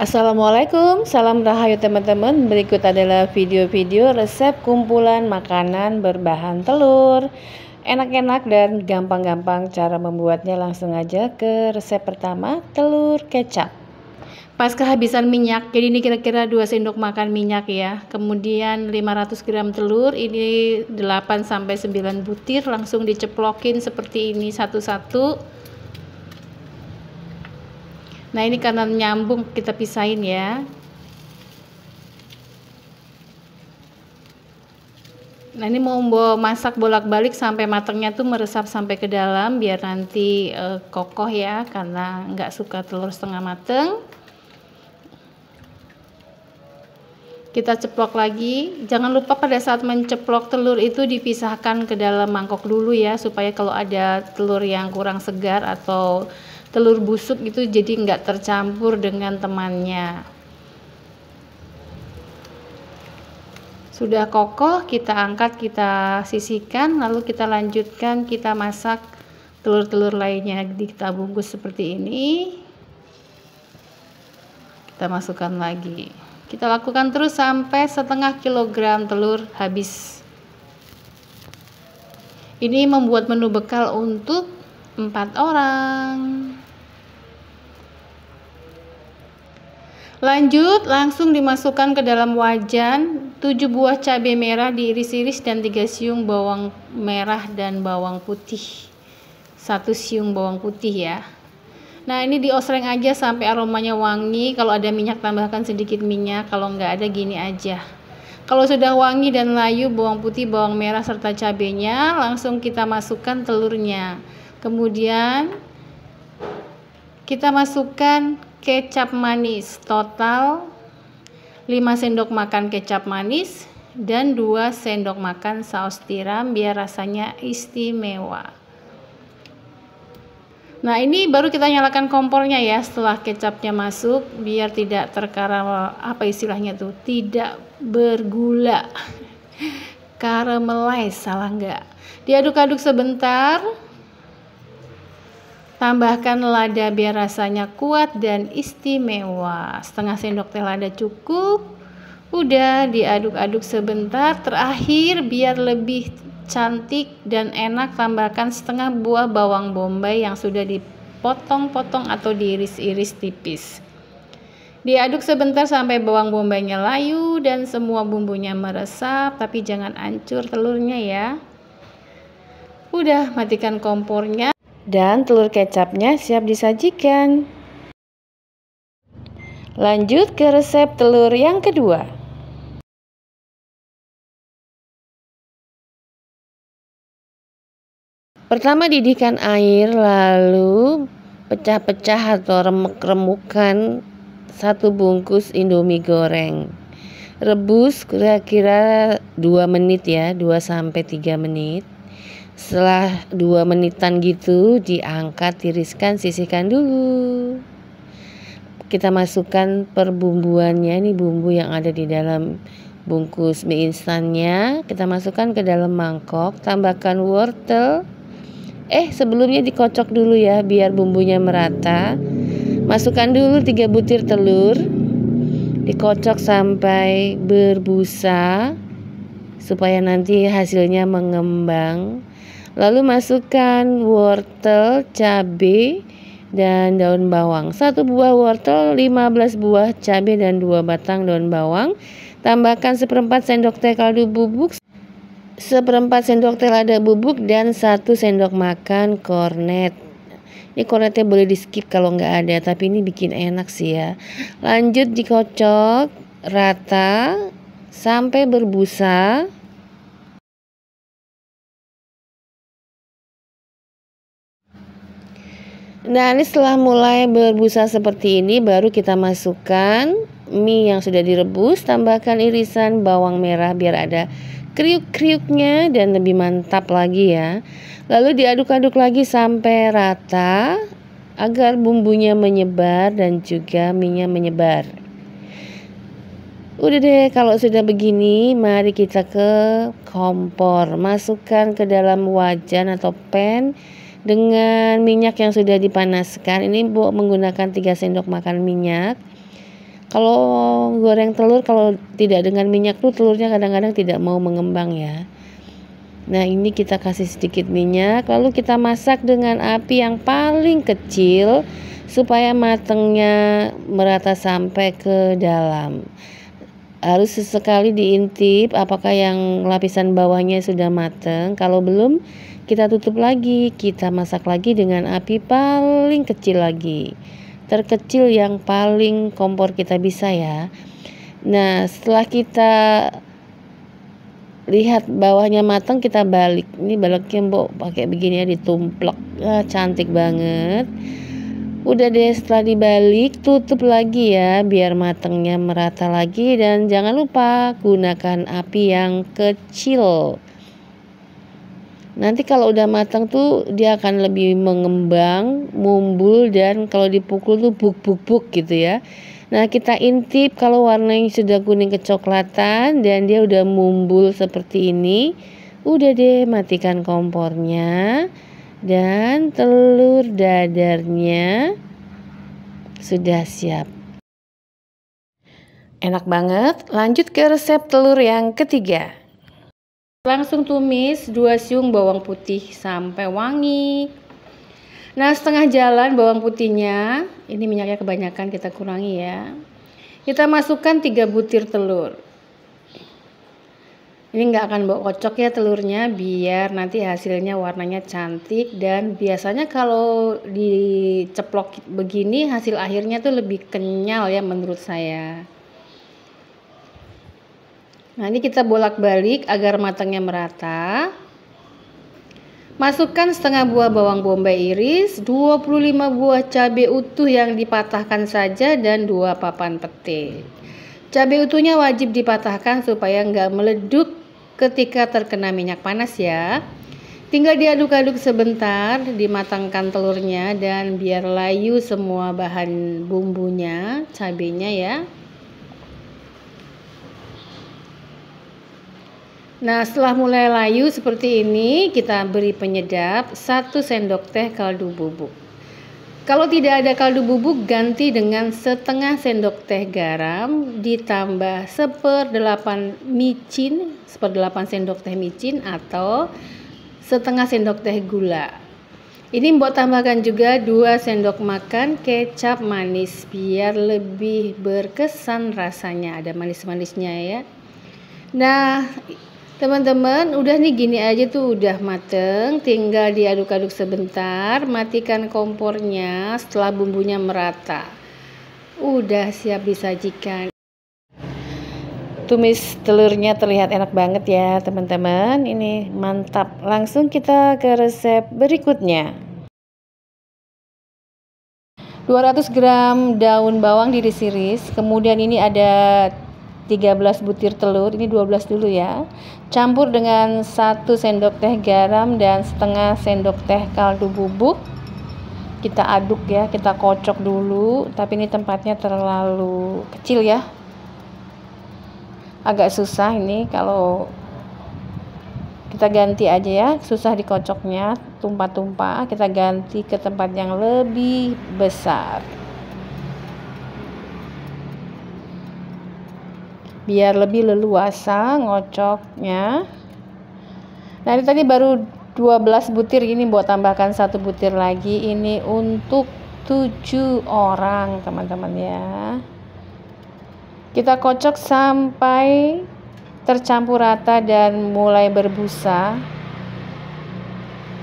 Assalamualaikum, salam rahayu teman-teman. Berikut adalah video-video resep kumpulan makanan berbahan telur. Enak-enak dan gampang-gampang cara membuatnya. Langsung aja ke resep pertama, telur kecap. Pas kehabisan minyak, jadi ini kira-kira 2 sendok makan minyak ya. Kemudian 500 gram telur, ini 8-9 butir, langsung diceplokin seperti ini satu-satu. Nah, ini karena nyambung kita pisahin ya. Nah, ini mau masak bolak-balik sampai matangnya tuh meresap sampai ke dalam biar nanti kokoh ya, karena nggak suka telur setengah mateng. Kita ceplok lagi. Jangan lupa pada saat menceplok telur itu dipisahkan ke dalam mangkok dulu ya, supaya kalau ada telur yang kurang segar atau telur busuk itu jadi nggak tercampur dengan temannya. Sudah kokoh, kita angkat, kita sisihkan, lalu kita lanjutkan, kita masak telur-telur lainnya. Kita bungkus seperti ini, kita masukkan lagi. Kita lakukan terus sampai setengah kilogram telur habis. Ini membuat menu bekal untuk 4 orang. Lanjut, langsung dimasukkan ke dalam wajan 7 buah cabai merah diiris-iris dan 3 siung bawang merah dan bawang putih. 1 siung bawang putih ya. Nah, ini diosreng aja sampai aromanya wangi. Kalau ada minyak tambahkan sedikit minyak, kalau nggak ada gini aja. Kalau sudah wangi dan layu bawang putih, bawang merah serta cabenya, langsung kita masukkan telurnya. Kemudian kita masukkan kecap manis, total 5 sendok makan kecap manis dan 2 sendok makan saus tiram biar rasanya istimewa. Nah, ini baru kita nyalakan kompornya ya setelah kecapnya masuk biar tidak terkaramel, apa istilahnya tuh, tidak bergula. Caramelize, salah nggak? Diaduk-aduk sebentar. Tambahkan lada biar rasanya kuat dan istimewa. Setengah sendok teh lada cukup. Udah diaduk-aduk sebentar. Terakhir biar lebih cantik dan enak, tambahkan setengah buah bawang bombay yang sudah dipotong-potong atau diiris-iris tipis. Diaduk sebentar sampai bawang bombaynya layu dan semua bumbunya meresap, tapi jangan hancur telurnya ya. Udah, matikan kompornya. Dan telur kecapnya siap disajikan. Lanjut ke resep telur yang kedua. Pertama didihkan air, lalu pecah-pecah atau remuk-remukan 1 bungkus Indomie goreng. Rebus kira-kira 2 menit ya, 2-3 menit. Setelah 2 menitan gitu diangkat, tiriskan, sisihkan dulu. Kita masukkan perbumbuannya, ini bumbu yang ada di dalam bungkus mie instannya. Kita masukkan ke dalam mangkok, tambahkan wortel. Sebelumnya dikocok dulu ya biar bumbunya merata. Masukkan dulu 3 butir telur. Dikocok sampai berbusa supaya nanti hasilnya mengembang. Lalu masukkan wortel, cabai, dan daun bawang. 1 buah wortel, 15 buah cabai, dan 2 batang daun bawang. Tambahkan 1/4 sendok teh kaldu bubuk, 1/4 sendok teh lada bubuk, dan 1 sendok makan kornet. Ini kornetnya boleh di skip kalau nggak ada, tapi ini bikin enak sih ya. Lanjut dikocok rata sampai berbusa. Nah, ini setelah mulai berbusa seperti ini, baru kita masukkan mie yang sudah direbus. Tambahkan irisan bawang merah biar ada kriuk-kriuknya dan lebih mantap lagi ya. Lalu diaduk-aduk lagi sampai rata agar bumbunya menyebar dan juga mie-nya menyebar. Udah deh, kalau sudah begini, mari kita ke kompor. Masukkan ke dalam wajan atau pan dengan minyak yang sudah dipanaskan. Ini Bu menggunakan 3 sendok makan minyak. Kalau goreng telur kalau tidak dengan minyak tuh telurnya kadang-kadang tidak mau mengembang ya. Nah, ini kita kasih sedikit minyak, lalu kita masak dengan api yang paling kecil supaya matangnya merata sampai ke dalam. Harus sesekali diintip apakah yang lapisan bawahnya sudah matang. Kalau belum, kita tutup lagi, kita masak lagi dengan api paling kecil lagi. Terkecil yang paling kompor kita bisa ya. Nah, setelah kita lihat bawahnya matang, kita balik. Ini baliknya Mbok pakai begini ya, ditumplek. Cantik banget. Udah deh, setelah dibalik tutup lagi ya biar matangnya merata lagi, dan jangan lupa gunakan api yang kecil. Nanti kalau udah matang tuh dia akan lebih mengembang, mumbul, dan kalau dipukul tuh buk gitu ya. Nah, kita intip kalau warnanya sudah kuning kecoklatan dan dia udah mumbul seperti ini, udah deh matikan kompornya. Dan telur dadarnya sudah siap. Enak banget. Lanjut ke resep telur yang ketiga. Langsung tumis 2 siung bawang putih sampai wangi. Nah, setengah jalan bawang putihnya, ini minyaknya kebanyakan, kita kurangi ya. Kita masukkan 3 butir telur. Ini nggak akan bawa kocok ya telurnya, biar nanti hasilnya warnanya cantik. Dan biasanya kalau diceplok begini hasil akhirnya tuh lebih kenyal ya menurut saya. Nah, ini kita bolak-balik agar matangnya merata. Masukkan setengah buah bawang bombay iris, 25 buah cabai utuh yang dipatahkan saja, dan 2 papan pete. Cabai utuhnya wajib dipatahkan supaya nggak meleduk ketika terkena minyak panas ya. Tinggal diaduk-aduk sebentar, dimatangkan telurnya dan biar layu semua bahan bumbunya, cabenya ya. Nah, setelah mulai layu seperti ini, kita beri penyedap 1 sendok teh kaldu bubuk. Kalau tidak ada kaldu bubuk, ganti dengan setengah sendok teh garam ditambah 1/8 micin, 1/8 sendok teh micin atau setengah sendok teh gula. Ini Mbok tambahkan juga 2 sendok makan kecap manis biar lebih berkesan rasanya, ada manis-manisnya ya. Nah, teman-teman, udah nih gini aja tuh udah mateng, tinggal diaduk-aduk sebentar, matikan kompornya setelah bumbunya merata. Udah siap disajikan. Tumis telurnya terlihat enak banget ya teman-teman, ini mantap. Langsung kita ke resep berikutnya. 200 gram daun bawang diiris-iris, kemudian ini ada 13 butir telur, ini 12 dulu ya. Campur dengan 1 sendok teh garam dan setengah sendok teh kaldu bubuk. Kita aduk ya, kita kocok dulu, tapi ini tempatnya terlalu kecil ya. Agak susah ini kalau kita ganti aja ya, susah dikocoknya, tumpah-tumpah. Kita ganti ke tempat yang lebih besar. Biar lebih leluasa ngocoknya. Nah, ini tadi baru 12 butir, ini buat tambahkan 1 butir lagi. Ini untuk 7 orang teman-teman ya. Kita kocok sampai tercampur rata dan mulai berbusa.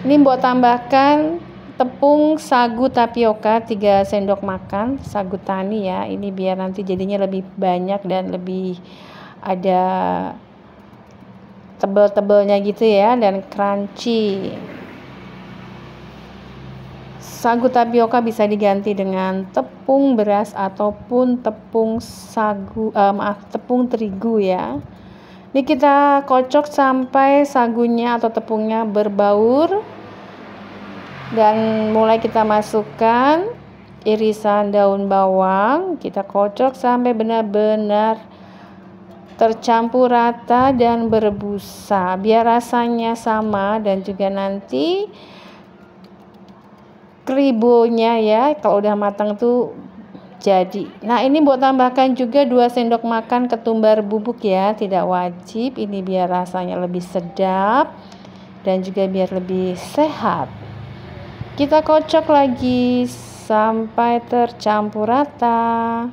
Ini buat tambahkan tepung sagu tapioka 3 sendok makan, sagu tani ya. Ini biar nanti jadinya lebih banyak dan lebih ada tebel-tebelnya gitu ya, dan crunchy. Sagu tapioka bisa diganti dengan tepung beras ataupun tepung tepung terigu ya. Ini kita kocok sampai sagunya atau tepungnya berbaur. Dan mulai kita masukkan irisan daun bawang, kita kocok sampai benar-benar tercampur rata dan berbusa biar rasanya sama, dan juga nanti kribonya ya kalau udah matang tuh jadi. Nah, ini Mbok tambahkan juga 2 sendok makan ketumbar bubuk ya, tidak wajib. Ini biar rasanya lebih sedap dan juga biar lebih sehat. Kita kocok lagi sampai tercampur rata.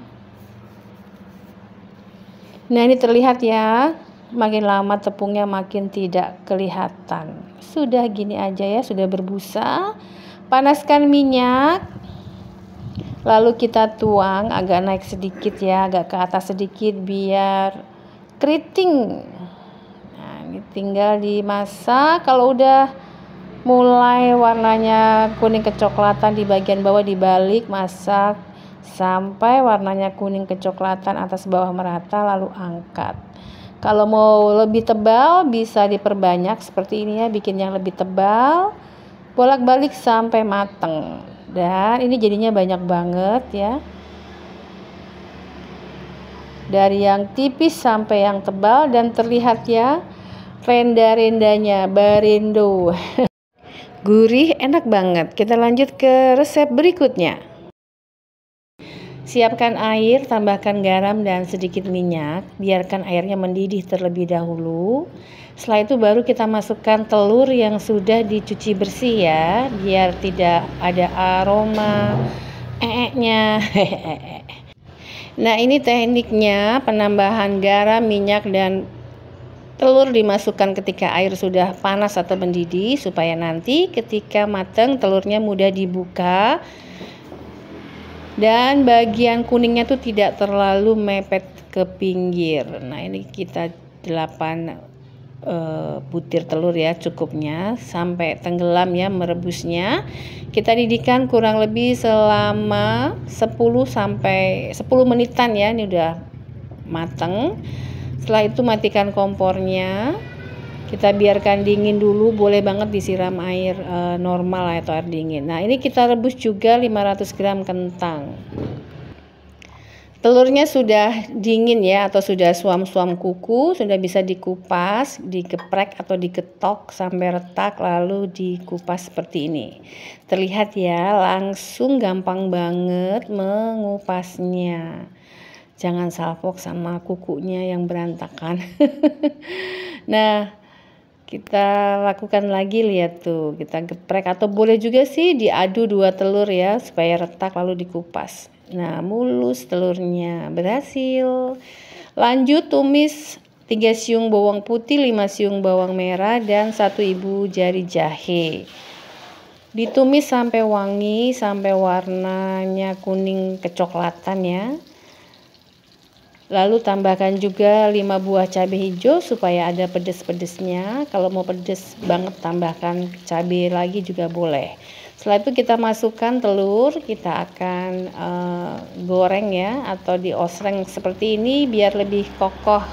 Nah, ini terlihat ya, makin lama tepungnya makin tidak kelihatan. Sudah gini aja ya, sudah berbusa. Panaskan minyak. Lalu kita tuang agak naik sedikit ya, agak ke atas sedikit biar keriting. Nah, ini tinggal dimasak. Kalau udah mulai warnanya kuning kecoklatan di bagian bawah, dibalik, masak sampai warnanya kuning kecoklatan atas bawah merata, lalu angkat. Kalau mau lebih tebal bisa diperbanyak seperti ini ya, bikin yang lebih tebal. Bolak-balik sampai mateng. Dan ini jadinya banyak banget ya. Dari yang tipis sampai yang tebal, dan terlihat ya renda-rendanya, barindo. Gurih, enak banget. Kita lanjut ke resep berikutnya. Siapkan air, tambahkan garam dan sedikit minyak. Biarkan airnya mendidih terlebih dahulu. Setelah itu baru kita masukkan telur yang sudah dicuci bersih ya, biar tidak ada aroma nya. Nah, ini tekniknya, penambahan garam, minyak, dan telur dimasukkan ketika air sudah panas atau mendidih, supaya nanti ketika matang telurnya mudah dibuka dan bagian kuningnya tuh tidak terlalu mepet ke pinggir. Nah, ini kita 8 butir telur ya, cukupnya sampai tenggelam ya merebusnya. Kita didihkan kurang lebih selama 10 menitan ya, ini udah mateng. Setelah itu matikan kompornya. Kita biarkan dingin dulu, boleh banget disiram air normal atau air dingin. Nah, ini kita rebus juga 500 gram kentang. Telurnya sudah dingin ya, atau sudah suam-suam kuku, sudah bisa dikupas, digeprek atau digetok sampai retak, lalu dikupas seperti ini. Terlihat ya, langsung gampang banget mengupasnya. Jangan salpok sama kukunya yang berantakan. Nah, kita lakukan lagi, lihat tuh, kita geprek atau boleh juga sih diadu 2 telur ya supaya retak lalu dikupas. Nah, mulus telurnya, berhasil. Lanjut tumis 3 siung bawang putih, 5 siung bawang merah, dan 1 ibu jari jahe. Ditumis sampai wangi, sampai warnanya kuning kecoklatan ya. Lalu tambahkan juga 5 buah cabai hijau supaya ada pedes-pedesnya. Kalau mau pedes banget tambahkan cabai lagi juga boleh. Setelah itu kita masukkan telur, kita akan goreng ya, atau diosreng seperti ini biar lebih kokoh.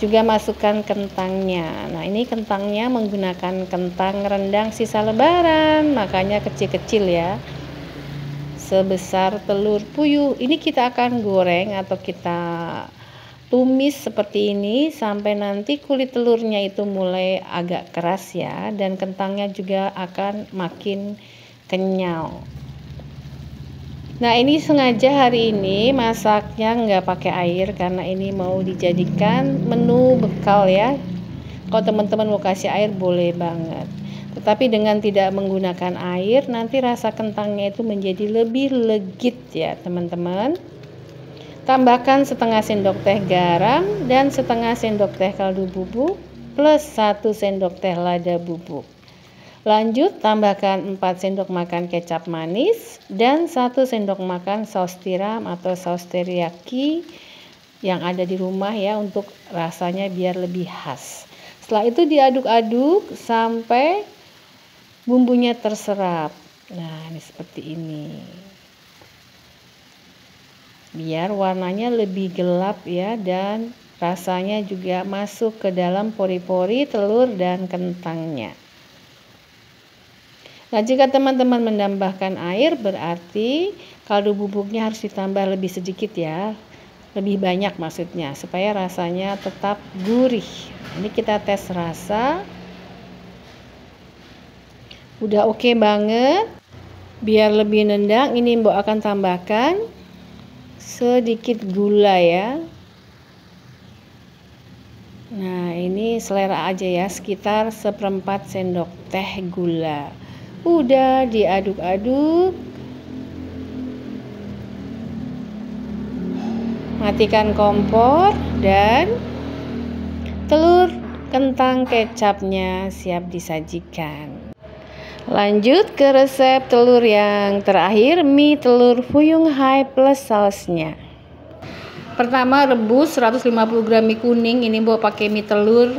Juga masukkan kentangnya. Nah, ini kentangnya menggunakan kentang rendang sisa lebaran, makanya kecil-kecil ya, sebesar telur puyuh. Ini kita akan goreng atau kita tumis seperti ini sampai nanti kulit telurnya itu mulai agak keras ya, dan kentangnya juga akan makin kenyal. Nah, ini sengaja hari ini masaknya nggak pakai air karena ini mau dijadikan menu bekal ya. Kalau teman-teman mau kasih air boleh banget. Tetapi dengan tidak menggunakan air, nanti rasa kentangnya itu menjadi lebih legit ya teman-teman. Tambahkan setengah sendok teh garam dan setengah sendok teh kaldu bubuk plus 1 sendok teh lada bubuk. Lanjut tambahkan 4 sendok makan kecap manis dan 1 sendok makan saus tiram atau saus teriyaki yang ada di rumah ya, untuk rasanya biar lebih khas. Setelah itu diaduk-aduk sampai bumbunya terserap. Nah, ini seperti ini. Biar warnanya lebih gelap ya, dan rasanya juga masuk ke dalam pori-pori telur dan kentangnya. Nah, jika teman-teman menambahkan air, berarti kaldu bubuknya harus ditambah lebih sedikit ya, lebih banyak maksudnya, supaya rasanya tetap gurih. Ini kita tes rasa. Udah oke banget. Biar lebih nendang, ini Mbok akan tambahkan sedikit gula ya. Nah, ini selera aja ya, sekitar 1/4 sendok teh gula. Udah diaduk-aduk. Matikan kompor dan telur kentang kecapnya siap disajikan. Lanjut ke resep telur yang terakhir, mie telur fuyung hai plus sausnya. Pertama, rebus 150 gram mie kuning, ini bawa pakai mie telur.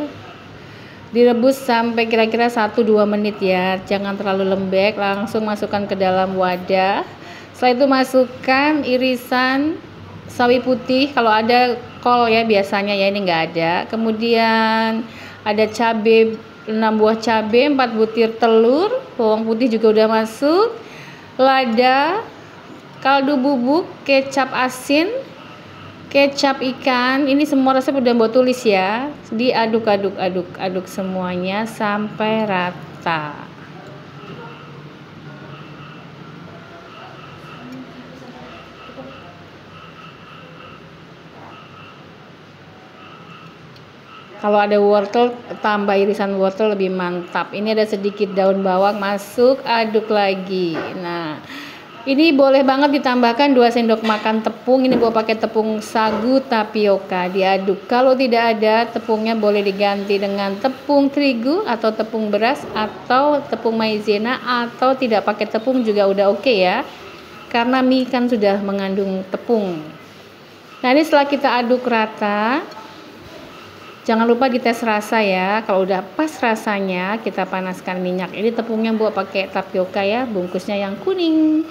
Direbus sampai kira-kira 1-2 menit ya, jangan terlalu lembek. Langsung masukkan ke dalam wadah. Setelah itu masukkan irisan sawi putih, kalau ada kol ya biasanya ya, ini nggak ada. Kemudian ada cabai, 6 buah cabai, 4 butir telur, bawang putih juga udah masuk, lada, kaldu bubuk, kecap asin, kecap ikan. Ini semua resep udah mbok tulis ya. Diaduk-aduk semuanya sampai rata. Kalau ada wortel, tambah irisan wortel lebih mantap. Ini ada sedikit daun bawang, masuk, aduk lagi. Nah, ini boleh banget ditambahkan 2 sendok makan tepung. Ini bawa pakai tepung sagu tapioka, diaduk. Kalau tidak ada tepungnya, boleh diganti dengan tepung terigu atau tepung beras atau tepung maizena, atau tidak pakai tepung juga udah oke ya, karena mie kan sudah mengandung tepung. Nah, ini setelah kita aduk rata, jangan lupa dites rasa ya. Kalau udah pas rasanya, kita panaskan minyak. Ini tepungnya buat pakai tapioka ya, bungkusnya yang kuning.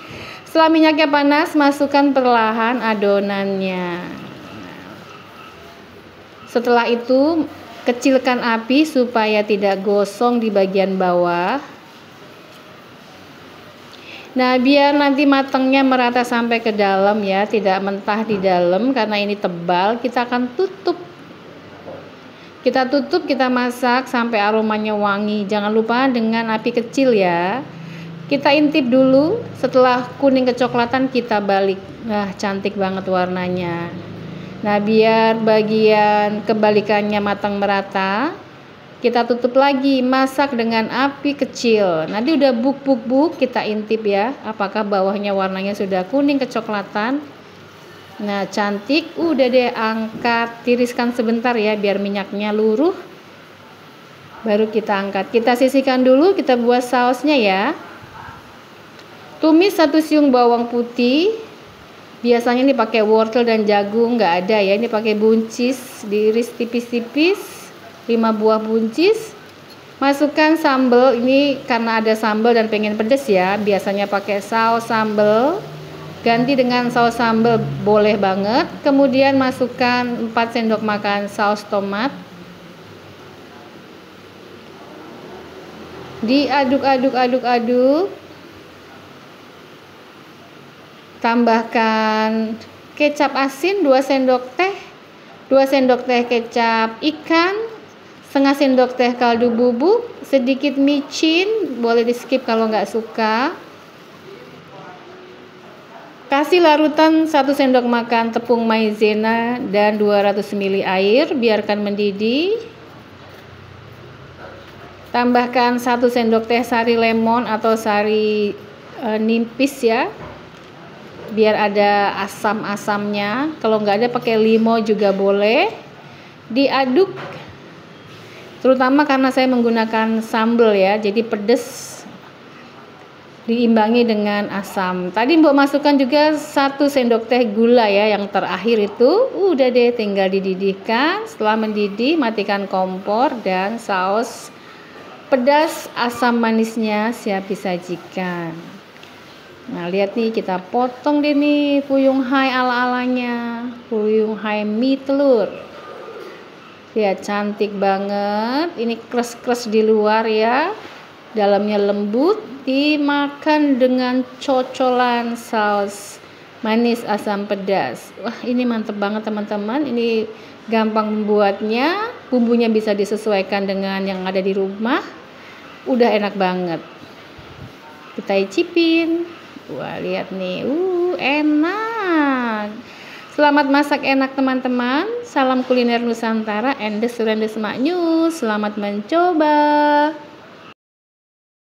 Setelah minyaknya panas, masukkan perlahan adonannya. Setelah itu, kecilkan api supaya tidak gosong di bagian bawah. Nah, biar nanti matangnya merata sampai ke dalam ya, tidak mentah di dalam karena ini tebal. Kita akan tutup. Kita masak sampai aromanya wangi. Jangan lupa dengan api kecil ya. Kita intip dulu, setelah kuning kecoklatan kita balik. Nah, cantik banget warnanya. Nah, biar bagian kebalikannya matang merata, kita tutup lagi, masak dengan api kecil. Nanti udah buk, kita intip ya, apakah bawahnya warnanya sudah kuning kecoklatan. Nah, cantik, udah deh, angkat, tiriskan sebentar ya biar minyaknya luruh. Baru kita angkat. Kita sisihkan dulu, kita buat sausnya ya. Tumis 1 siung bawang putih. Biasanya ini pakai wortel dan jagung, nggak ada ya. Ini pakai buncis, diiris tipis-tipis, 5 buah buncis. Masukkan sambal, ini karena ada sambal dan pengen pedes ya. Biasanya pakai saus sambal. Ganti dengan saus sambal boleh banget. Kemudian masukkan 4 sendok makan saus tomat. Diaduk. Tambahkan kecap asin 2 sendok teh, 2 sendok teh kecap ikan, setengah sendok teh kaldu bubuk, sedikit micin, boleh di skip kalau nggak suka. Kasih larutan 1 sendok makan tepung maizena dan 200 ml air, biarkan mendidih. Tambahkan 1 sendok teh sari lemon atau sari nipis ya, biar ada asam-asamnya. Kalau nggak ada pakai limo juga boleh. Diaduk, terutama karena saya menggunakan sambal ya, jadi pedes, diimbangi dengan asam. Tadi mbok masukkan juga 1 sendok teh gula ya, yang terakhir itu. Udah deh, tinggal dididihkan. Setelah mendidih, matikan kompor dan saus pedas asam manisnya siap disajikan. Nah, lihat nih, kita potong deh nih fuyung hai ala-alanya, fuyung hai mie telur. Lihat, cantik banget. Ini kres-kres di luar ya, dalamnya lembut. Dimakan dengan cocolan saus manis asam pedas. Wah, ini mantep banget teman-teman. Ini gampang membuatnya, bumbunya bisa disesuaikan dengan yang ada di rumah. Udah enak banget. Kita icipin. Wah, lihat nih, enak. Selamat masak enak teman-teman. Salam kuliner Nusantara and the Mak News. Selamat mencoba.